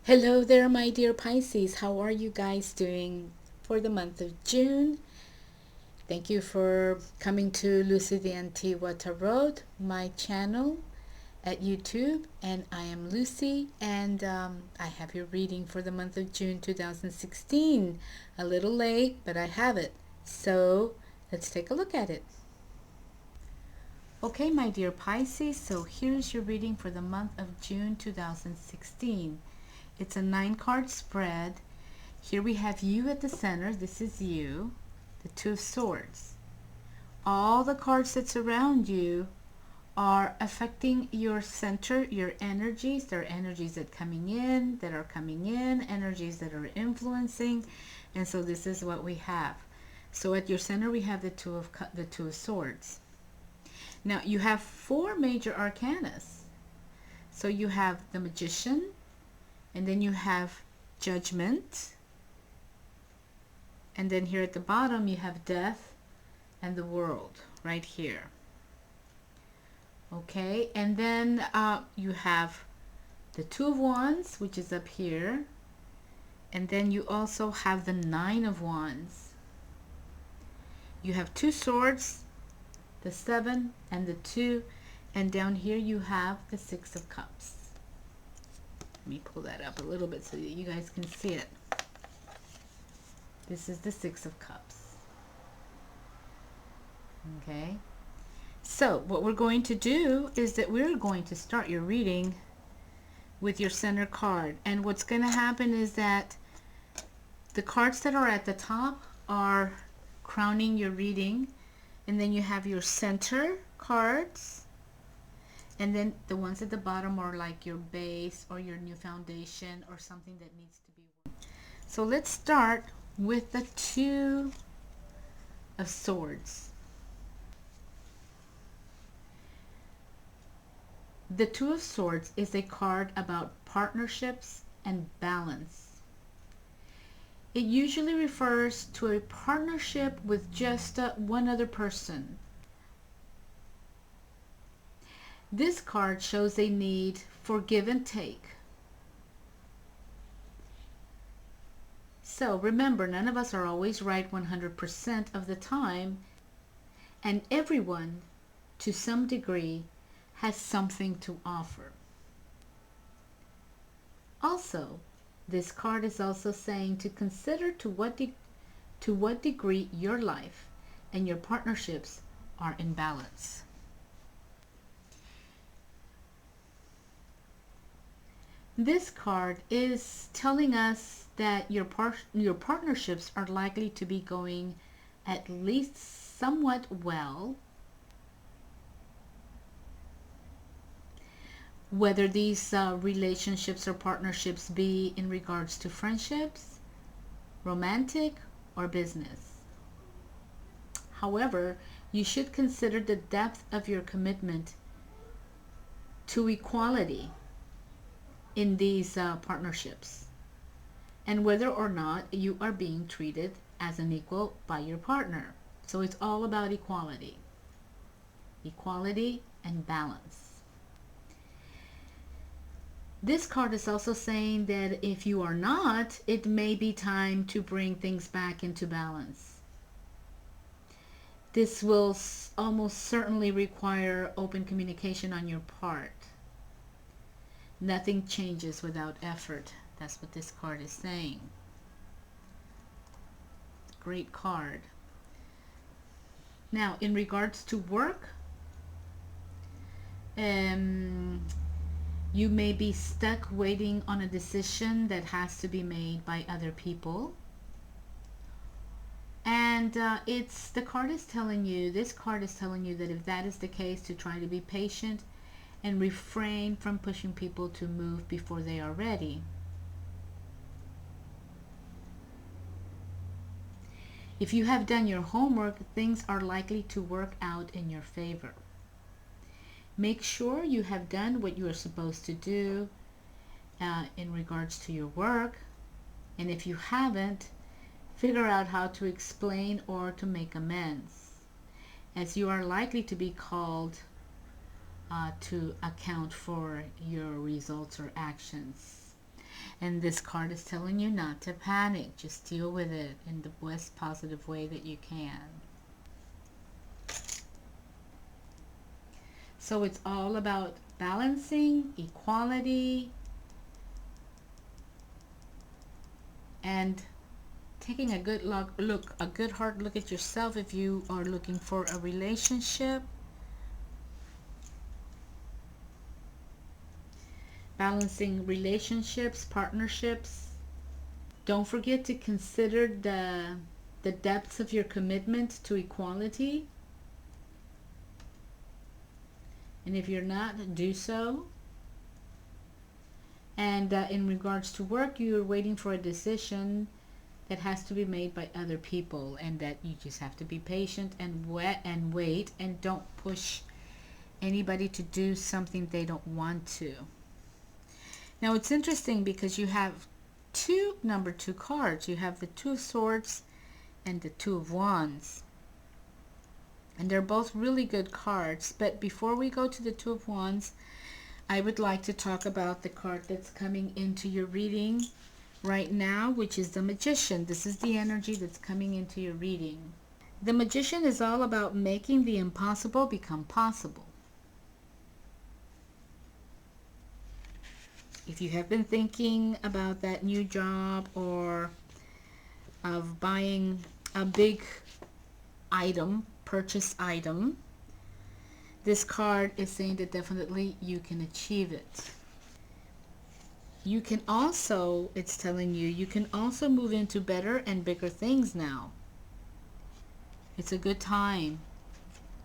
Hello there, my dear Pisces. How are you guys doing for the month of June? Thank you for coming to Lucy the Antigua Tarot, my channel at YouTube. And I am Lucy, and I have your reading for the month of June 2016. A little late, but I have it. So let's take a look at it. Okay, my dear Pisces, so here's your reading for the month of June 2016. It's a 9-card spread. Here we have you at the center. This is you, the Two of Swords. All the cards that surround you are affecting your center, your energies. There are energies that are coming in, energies that are influencing, and so this is what we have. So at your center we have the Two of Swords. Now you have 4 major arcanas. So you have the Magician, and then you have Judgment, and then here at the bottom you have Death and the World right here. Okay, and then you have the Two of Wands, which is up here, and then you also have the Nine of Wands. You have 2 swords, the 7 and the 2, and down here you have the 6 of Cups. Let me pull that up a little bit so that you guys can see it. This is the 6 of Cups. Okay. So what we're going to do is that we're going to start your reading with your center card. And what's going to happen is that the cards that are at the top are crowning your reading. And then you have your center cards. And then the ones at the bottom are like your base or your new foundation or something that needs to be worked. So let's start with the Two of Swords. The Two of Swords is a card about partnerships and balance. It usually refers to a partnership with just one other person. This card shows a need for give and take. So remember, none of us are always right 100% of the time, and everyone, to some degree, has something to offer. Also, this card is also saying to consider to what degree your life and your partnerships are in balance. This card is telling us that your partnerships are likely to be going at least somewhat well. Whether these relationships or partnerships be in regards to friendships, romantic, or business. However, you should consider the depth of your commitment to equality in these partnerships, and whether or not you are being treated as an equal by your partner. So it's all about equality and balance. This card is also saying that if you are not, it may be time to bring things back into balance. This will almost certainly require open communication on your part. Nothing changes without effort. That's what this card is saying. Great card. Now, in regards to work, you may be stuck waiting on a decision that has to be made by other people. And this card is telling you that if that is the case, to try to be patient and refrain from pushing people to move before they are ready. If you have done your homework, things are likely to work out in your favor. Make sure you have done what you are supposed to do in regards to your work. And if you haven't, figure out how to explain or to make amends, as you are likely to be called to account for your results or actions. And this card is telling you not to panic. Just deal with it in the best positive way that you can. So it's all about balancing, equality, and taking a good hard look at yourself if you are looking for a relationship. Balancing relationships, partnerships. Don't forget to consider the depths of your commitment to equality. And if you're not, do so. And in regards to work, you're waiting for a decision that has to be made by other people, and that you just have to be patient and wait, and don't push anybody to do something they don't want to. Now it's interesting because you have number 2 cards. You have the 2 of Swords and the 2 of Wands. And they're both really good cards. But before we go to the 2 of Wands, I would like to talk about the card that's coming into your reading right now, which is the Magician. This is the energy that's coming into your reading. The Magician is all about making the impossible become possible. If you have been thinking about that new job or of buying a big item, purchase item, this card is saying that definitely you can achieve it. You can also, it's telling you, you can also move into better and bigger things now. It's a good time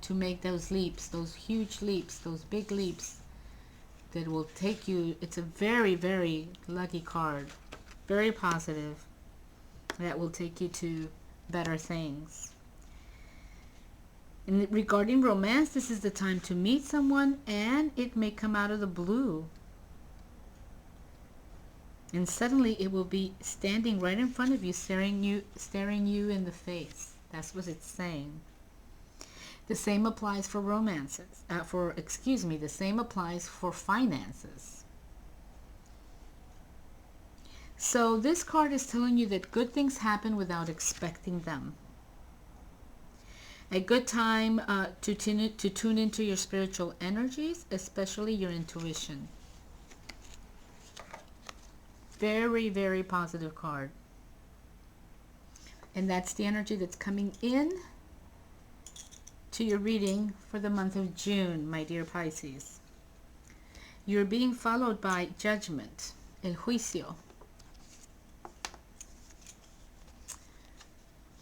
to make those leaps, those huge leaps, those big leaps that will take you. It's a very, very lucky card, very positive, that will take you to better things. And regarding romance, this is the time to meet someone, and it may come out of the blue. And suddenly it will be standing right in front of you, staring you in the face. That's what it's saying. The same applies for romances. The same applies for finances. So this card is telling you that good things happen without expecting them. A good time to tune into your spiritual energies, especially your intuition. Very, very positive card. And that's the energy that's coming in to your reading for the month of June, my dear Pisces. You're being followed by Judgment, el juicio.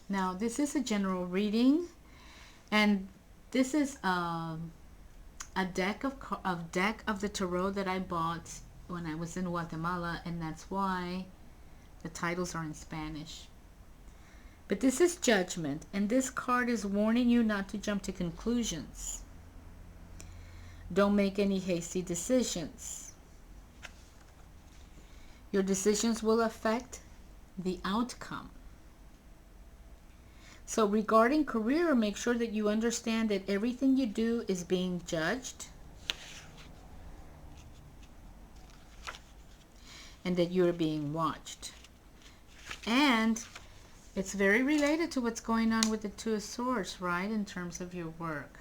Now, this is a general reading, and this is a deck of the tarot that I bought when I was in Guatemala, and that's why the titles are in Spanish. But this is Judgment, and this card is warning you not to jump to conclusions. Don't make any hasty decisions. Your decisions will affect the outcome. So regarding career, make sure that you understand that everything you do is being judged, and that you're being watched. And it's very related to what's going on with the 2 of Swords, right? In terms of your work.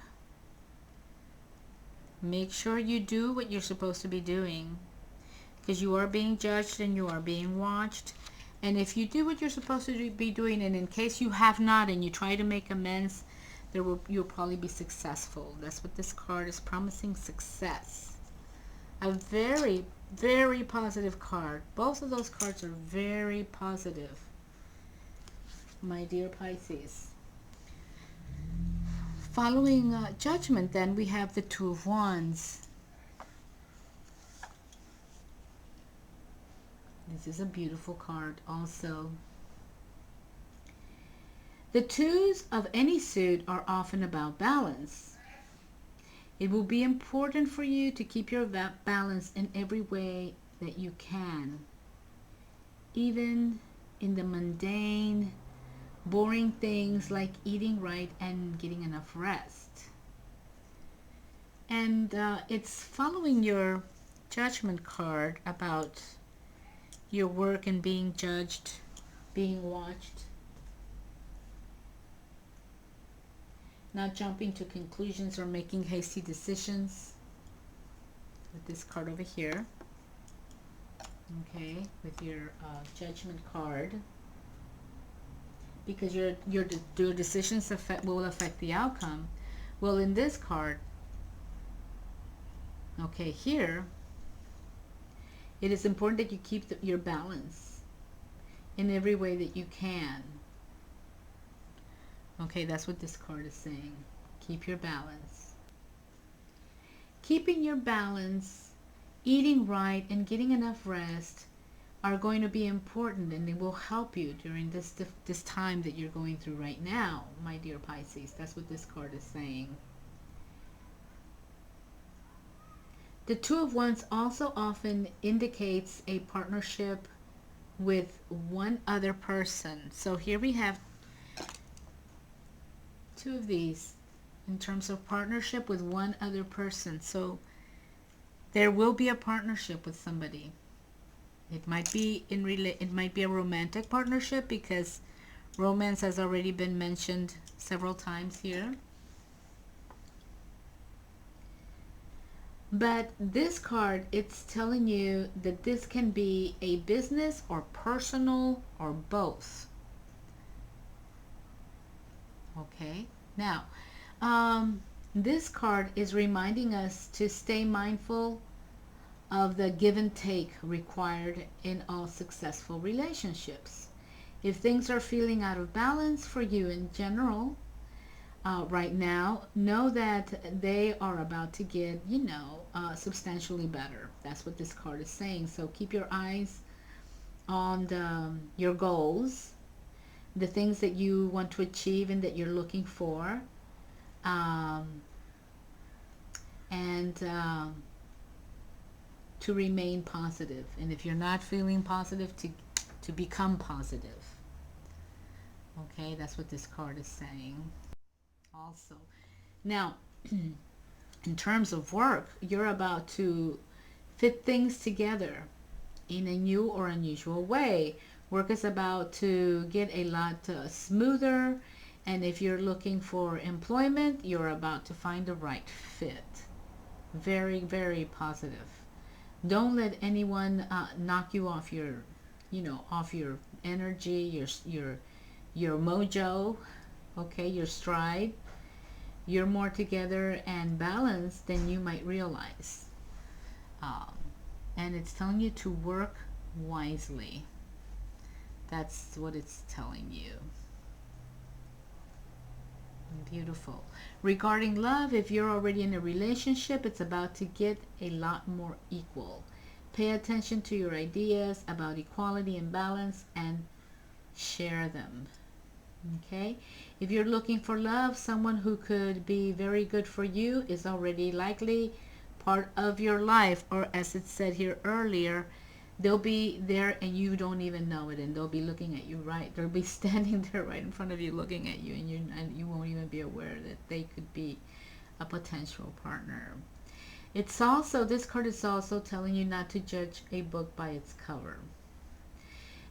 Make sure you do what you're supposed to be doing, because you are being judged and you are being watched. And if you do what you're supposed to be doing, and in case you have not and you try to make amends, you'll probably be successful. That's what this card is promising, success. A very, very positive card. Both of those cards are very positive, my dear Pisces. Following Judgment, then, we have the 2 of Wands. This is a beautiful card also. The 2s of any suit are often about balance. It will be important for you to keep your balance in every way that you can, even in the mundane, boring things like eating right and getting enough rest. And it's following your Judgment card about your work and being judged, being watched. Not jumping to conclusions or making hasty decisions. With this card over here. Okay, with your judgment card. Because your decisions will affect the outcome. Well, in this card, okay, here, it is important that you keep your balance in every way that you can. Okay, that's what this card is saying. Keep your balance. Keeping your balance, eating right, and getting enough rest are going to be important, and they will help you during this time that you're going through right now, my dear Pisces. That's what this card is saying. The Two of Wands also often indicates a partnership with one other person. So here we have two of these in terms of partnership with one other person. So there will be a partnership with somebody. It might be it might be a romantic partnership, because romance has already been mentioned several times here. But this card, it's telling you that this can be a business or personal or both. Okay, now this card is reminding us to stay mindful of the give and take required in all successful relationships. If things are feeling out of balance for you in general right now, know that they are about to get, substantially better. That's what this card is saying. So keep your eyes on your goals, the things that you want to achieve and that you're looking for, and to remain positive. And if you're not feeling positive, to become positive. Okay, that's what this card is saying also. Now, in terms of work, you're about to fit things together in a new or unusual way. Work is about to get a lot smoother, and if you're looking for employment, you're about to find the right fit. Very, very positive. Don't let anyone knock you off your, off your energy, your mojo, okay, your stride. You're more together and balanced than you might realize. And it's telling you to work wisely. That's what it's telling you. Beautiful. Regarding love, if you're already in a relationship, it's about to get a lot more equal. Pay attention to your ideas about equality and balance and share them. Okay, if you're looking for love, someone who could be very good for you is already likely part of your life, or as it said here earlier, they'll be there and you don't even know it, and they'll be looking at you, right? They'll be standing there right in front of you looking at you, and you won't even be aware that they could be a potential partner. It's also, this card is also telling you not to judge a book by its cover.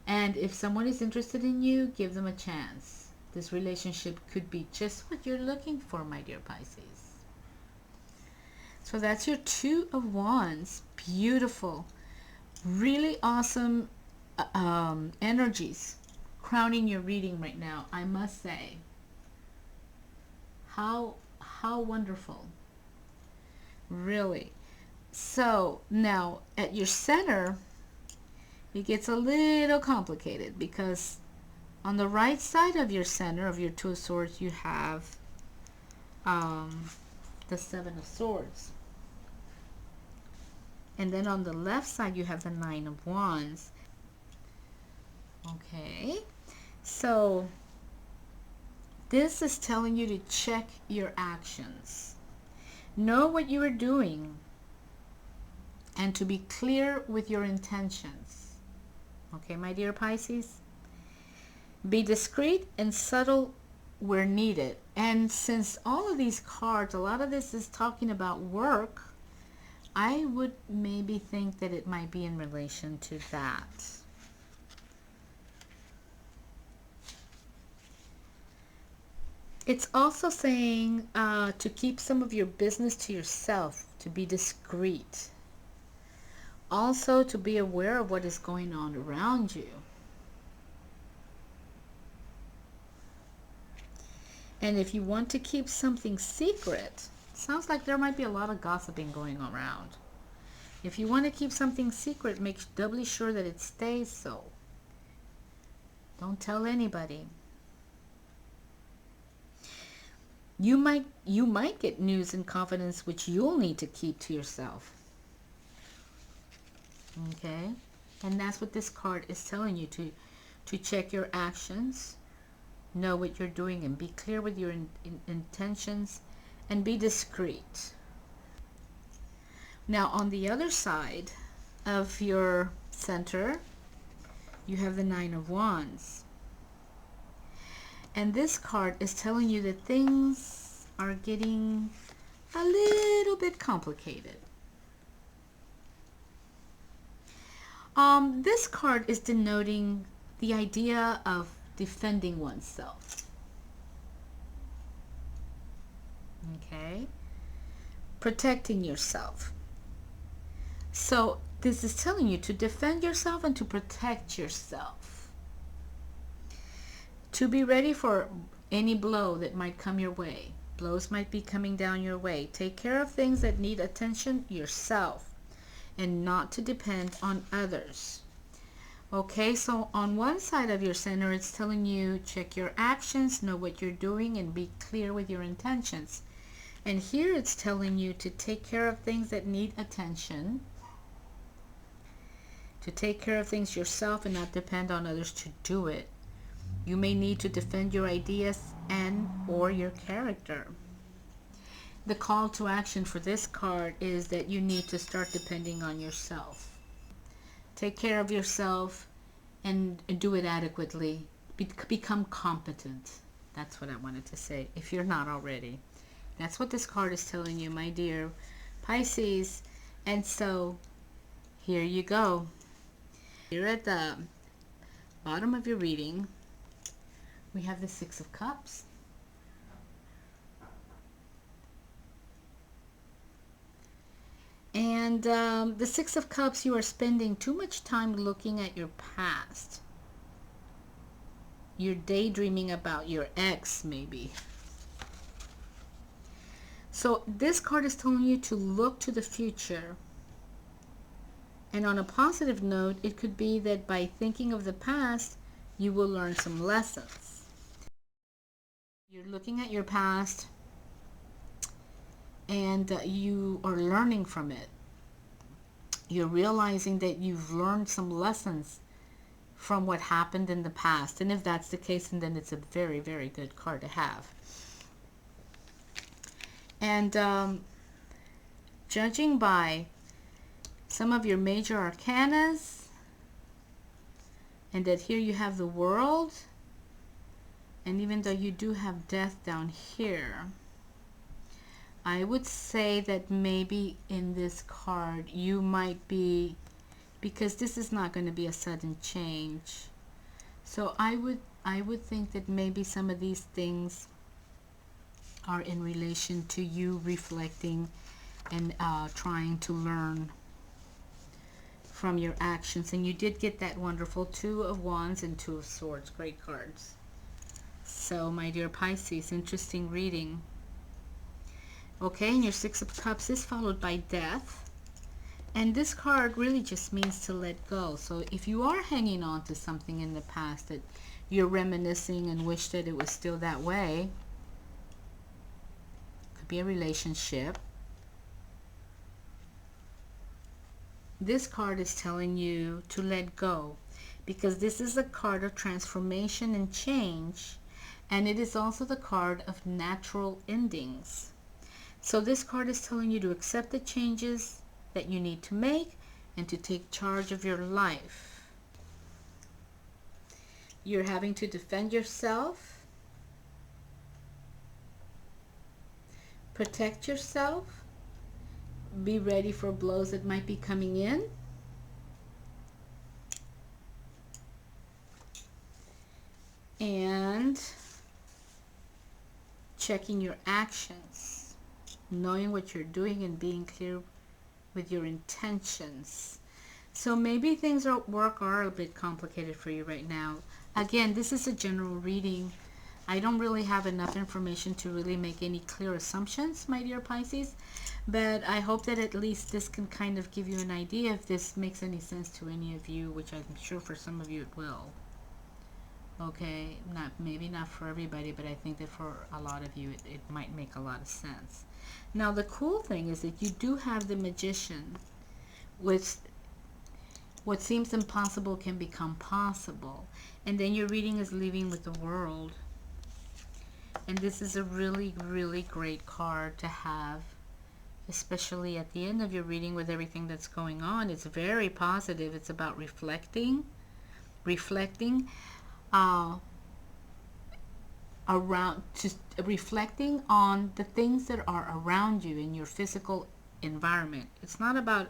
And if someone is interested in you, give them a chance. This relationship could be just what you're looking for, my dear Pisces. So that's your Two of Wands. Beautiful. Really awesome energies crowning your reading right now, I must say. How wonderful. Really. So now at your center, it gets a little complicated, because on the right side of your center of your Two of Swords, you have the Seven of Swords. And then on the left side, you have the Nine of Wands. Okay. So this is telling you to check your actions. Know what you are doing, and to be clear with your intentions. Okay, my dear Pisces? Be discreet and subtle where needed. And since all of these cards, a lot of this is talking about work, I would maybe think that it might be in relation to that. It's also saying to keep some of your business to yourself, to be discreet. Also to be aware of what is going on around you. And if you want to keep something secret, sounds like there might be a lot of gossiping going around. If you want to keep something secret, make doubly sure that it stays so. Don't tell anybody. You might get news and confidence which you'll need to keep to yourself. Okay? And that's what this card is telling you, to check your actions, know what you're doing, and be clear with your intentions, and be discreet. Now on the other side of your center, you have the Nine of Wands. And this card is telling you that things are getting a little bit complicated. This card is denoting the idea of defending oneself. Okay? Protecting yourself. So this is telling you to defend yourself and to protect yourself. To be ready for any blow that might come your way. Blows might be coming down your way. Take care of things that need attention yourself, and not to depend on others. Okay, so on one side of your center, it's telling you check your actions, know what you're doing, and be clear with your intentions. And here it's telling you to take care of things that need attention, to take care of things yourself and not depend on others to do it. You may need to defend your ideas and or your character. The call to action for this card is that you need to start depending on yourself. Take care of yourself and do it adequately. Become competent. That's what I wanted to say, if you're not already. That's what this card is telling you, my dear Pisces. And so, here you go. Here at the bottom of your reading, we have the Six of Cups. And the Six of Cups, you are spending too much time looking at your past. You're daydreaming about your ex, maybe. So this card is telling you to look to the future. And on a positive note, it could be that by thinking of the past, you will learn some lessons. You're looking at your past, and you are learning from it. You're realizing that you've learned some lessons from what happened in the past. And if that's the case, then it's a very, very good card to have. And judging by some of your major arcanas, and that here you have the World, and even though you do have Death down here, I would say that maybe in this card you might be, because this is not going to be a sudden change, so I would think that maybe some of these things are in relation to you reflecting and trying to learn from your actions. And you did get that wonderful Two of Wands and Two of Swords. Great cards. So my dear Pisces, interesting reading. Okay, and your Six of Cups is followed by Death. And this card really just means to let go. So if you are hanging on to something in the past that you're reminiscing and wish that it was still that way, could be a relationship. This card is telling you to let go, because this is a card of transformation and change, and it is also the card of natural endings. So this card is telling you to accept the changes that you need to make and to take charge of your life. You're having to defend yourself, protect yourself, be ready for blows that might be coming in. And checking your actions, knowing what you're doing and being clear with your intentions. So maybe things at work are a bit complicated for you right now. Again, this is a general reading. I don't really have enough information to really make any clear assumptions, my dear Pisces, but I hope that at least this can kind of give you an idea if this makes any sense to any of you, which I'm sure for some of you it will. Okay, maybe not for everybody, but I think that for a lot of you it might make a lot of sense. Now the cool thing is that you do have the Magician, which what seems impossible can become possible. And then your reading is leaving with the World. And this is a really, really great card to have, especially at the end of your reading with everything that's going on. It's very positive. It's about reflecting around, just reflecting on the things that are around you in your physical environment. It's not about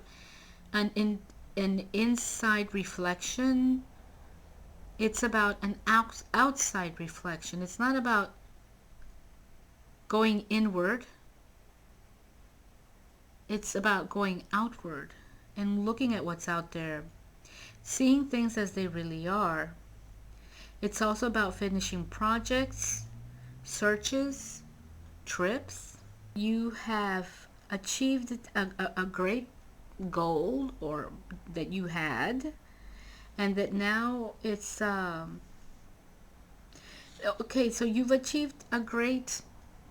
an inside reflection. It's about an outside reflection. It's not about going inward. It's about going outward and looking at what's out there, seeing things as they really are. It's also about finishing projects, searches, trips. You have achieved a great goal or that you had, and that now it's okay, so you've achieved a great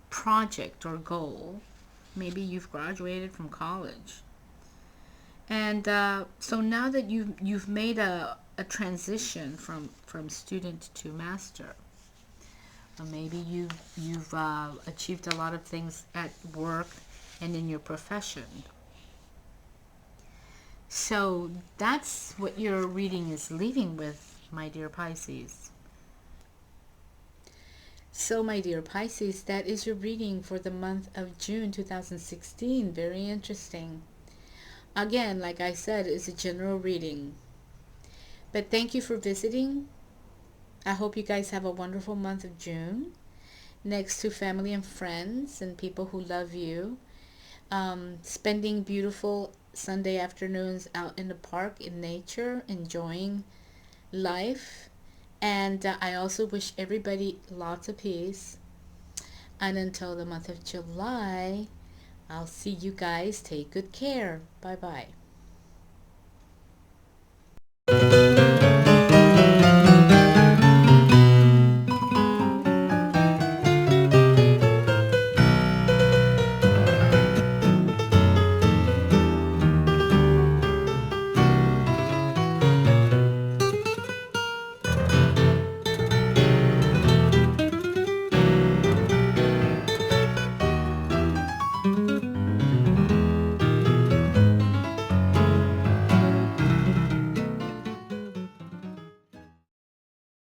project or goal. Maybe you've graduated from college, and so now that you've made a transition from student to master, or maybe you've achieved a lot of things at work and in your profession. So that's what your reading is leaving with, my dear Pisces. So my dear Pisces, that is your reading for the month of June 2016. Very interesting. Again, like I said, it's a general reading. But thank you for visiting. I hope you guys have a wonderful month of June, next to family and friends and people who love you. Spending beautiful Sunday afternoons out in the park in nature, enjoying life. And I also wish everybody lots of peace. And until the month of July, I'll see you guys. Take good care. Bye bye.